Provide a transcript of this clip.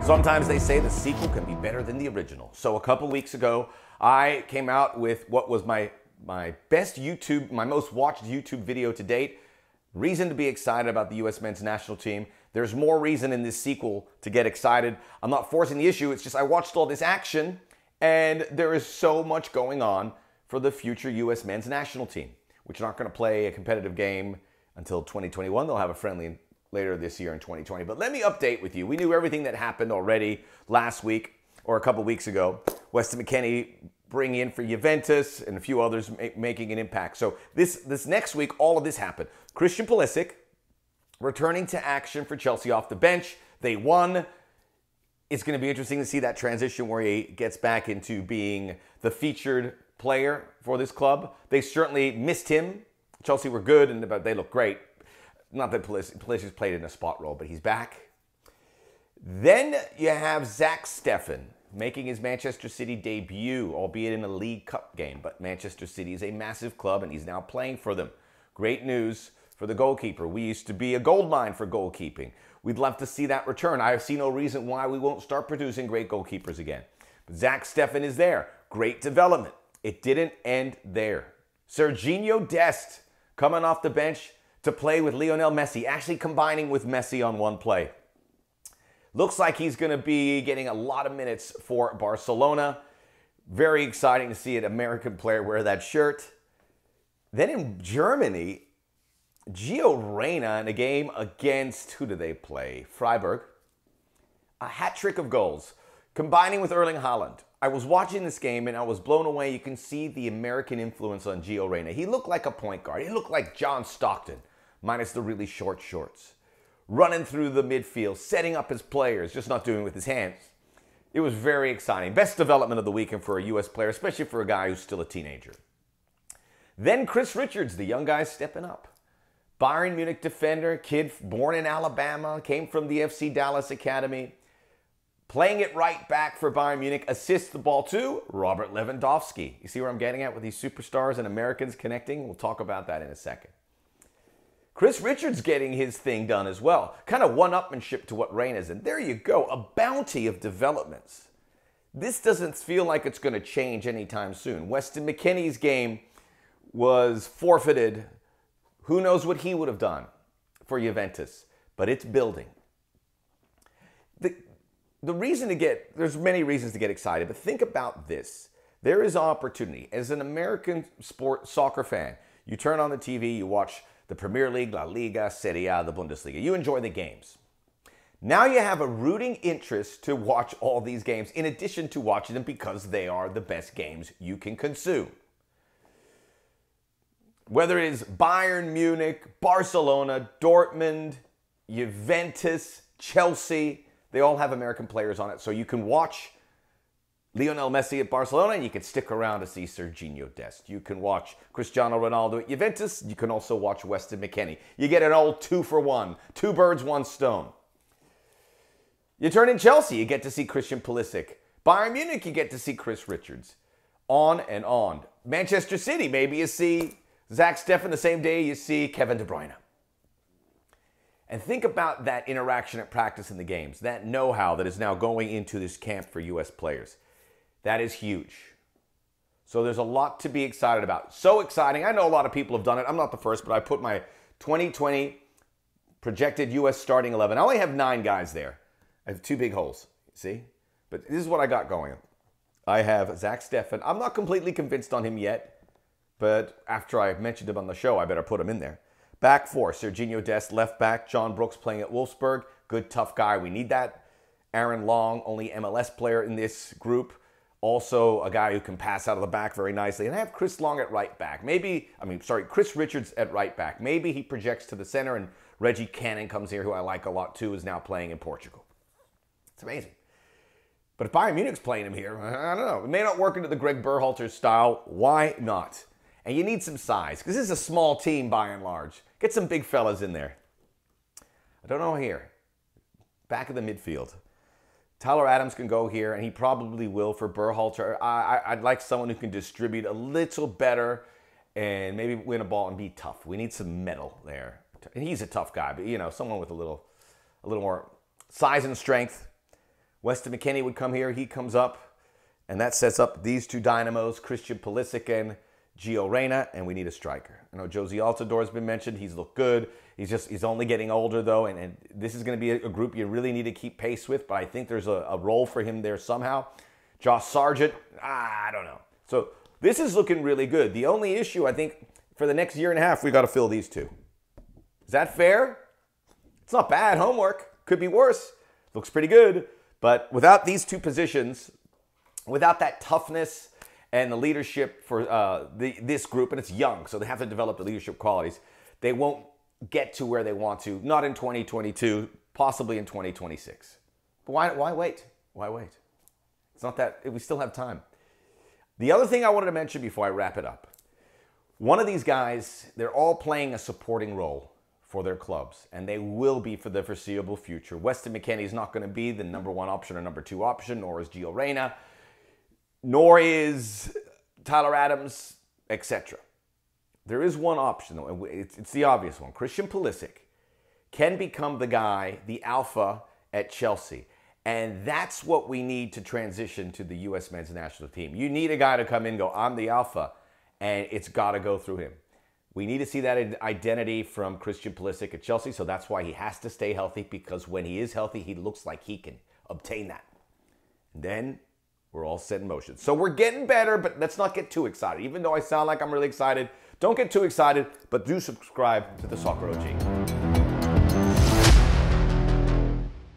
Sometimes they say the sequel can be better than the original. So a couple weeks ago, I came out with what was my best YouTube, my most watched YouTube video to date. Reason to be excited about the U.S. men's national team. There's more reason in this sequel to get excited. I'm not forcing the issue. It's just I watched all this action, and there is so much going on for the future U.S. men's national team, which are not going to play a competitive game until 2021. They'll have a friendly later this year in 2020. But let me update with you. We knew everything that happened already last week or a couple weeks ago. Weston McKennie bringing in for Juventus and a few others making an impact. So this next week, all of this happened. Christian Pulisic returning to action for Chelsea off the bench. They won. It's going to be interesting to see that transition where he gets back into being the featured player for this club. They certainly missed him. Chelsea were good, but they look great. Not that Pulisic's played in a spot role, but he's back. Then you have Zach Steffen making his Manchester City debut, albeit in a League Cup game. But Manchester City is a massive club, and he's now playing for them. Great news for the goalkeeper. We used to be a goldmine for goalkeeping. We'd love to see that return. I see no reason why we won't start producing great goalkeepers again. But Zach Steffen is there. Great development. It didn't end there. Serginho Dest coming off the bench to play with Lionel Messi, actually combining with Messi on one play. Looks like he's going to be getting a lot of minutes for Barcelona. Very exciting to see an American player wear that shirt. Then in Germany, Gio Reyna in a game against, who do they play? Freiburg. A hat trick of goals, combining with Erling Haaland. I was watching this game and I was blown away. You can see the American influence on Gio Reyna. He looked like a point guard. He looked like John Stockton, minus the really short shorts. Running through the midfield, setting up his players, just not doing it with his hands. It was very exciting. Best development of the weekend for a U.S. player, especially for a guy who's still a teenager. Then Chris Richards, the young guy stepping up. Bayern Munich defender, kid born in Alabama, came from the FC Dallas Academy. Playing it right back for Bayern Munich, assists the ball to Robert Lewandowski. You see where I'm getting at with these superstars and Americans connecting? We'll talk about that in a second. Chris Richards getting his thing done as well. Kind of one-upmanship to what Reyna's in. There you go, a bounty of developments. This doesn't feel like it's going to change anytime soon. Weston McKennie's game was forfeited. Who knows what he would have done for Juventus? But it's building. The reason to get, there's many reasons to get excited, but think about this. There is opportunity. As an American soccer fan, you turn on the TV, you watch the Premier League, La Liga, Serie A, the Bundesliga. You enjoy the games. Now you have a rooting interest to watch all these games, in addition to watching them because they are the best games you can consume. Whether it is Bayern Munich, Barcelona, Dortmund, Juventus, Chelsea, they all have American players on it. So you can watch Lionel Messi at Barcelona and you can stick around to see Serginho Dest. You can watch Cristiano Ronaldo at Juventus. You can also watch Weston McKennie. You get an old 2-for-1. 2 birds, 1 stone. You turn in Chelsea, you get to see Christian Pulisic. Bayern Munich, you get to see Chris Richards. On and on. Manchester City, maybe you see Zach Steffen the same day you see Kevin De Bruyne. And think about that interaction at practice in the games, that know-how that is now going into this camp for U.S. players. That is huge. So there's a lot to be excited about. So exciting. I know a lot of people have done it. I'm not the first, but I put my 2020 projected U.S. starting 11. I only have 9 guys there. I have 2 big holes, see? But this is what I got going. I have Zach Steffen. I'm not completely convinced on him yet, but after I mentioned him on the show, I better put him in there. Back 4, Serginho Dest, left back. John Brooks playing at Wolfsburg. Good, tough guy. We need that. Aaron Long, only MLS player in this group. Also a guy who can pass out of the back very nicely. And I have Chris Long at right back. Chris Richards at right back. Maybe he projects to the center and Reggie Cannon comes here, who I like a lot too, is now playing in Portugal. It's amazing. But if Bayern Munich's playing him here, I don't know. It may not work into the Greg Berhalter style. Why not? And you need some size, because this is a small team by and large. Get some big fellas in there. I don't know here. Back of the midfield. Tyler Adams can go here, and he probably will for Berhalter. I'd like someone who can distribute a little better and maybe win a ball and be tough. We need some metal there. And he's a tough guy, but, you know, someone with a little more size and strength. Weston McKennie would come here. He comes up, and that sets up these two dynamos, Christian Pulisic and Gio Reyna, and we need a striker. I know Josie Altidore has been mentioned. He's looked good. He's only getting older, though, and this is going to be a group you really need to keep pace with, but I think there's a role for him there somehow. Josh Sargent, I don't know. So this is looking really good. The only issue, I think, for the next year and a half, we got to fill these two. Is that fair? It's not bad homework. Could be worse. Looks pretty good. But without these two positions, without that toughness and the leadership for this group, and it's young, so they have to develop the leadership qualities, they won't get to where they want to, not in 2022, possibly in 2026. But why wait? Why wait? It's not that, we still have time. The other thing I wanted to mention before I wrap it up, one of these guys, they're all playing a supporting role for their clubs, and they will be for the foreseeable future. Weston McKennie is not going to be the number one option or number two option, nor is Gio Reyna, nor is Tyler Adams, etc. There is one option, though, and it's the obvious one. Christian Pulisic can become the guy, the alpha at Chelsea. And that's what we need to transition to the U.S. men's national team. You need a guy to come in and go, I'm the alpha, and it's got to go through him. We need to see that identity from Christian Pulisic at Chelsea, so that's why he has to stay healthy, because when he is healthy, he looks like he can obtain that. And then we're all set in motion. So we're getting better, but let's not get too excited. Even though I sound like I'm really excited, don't get too excited, but do subscribe to the Soccer OG.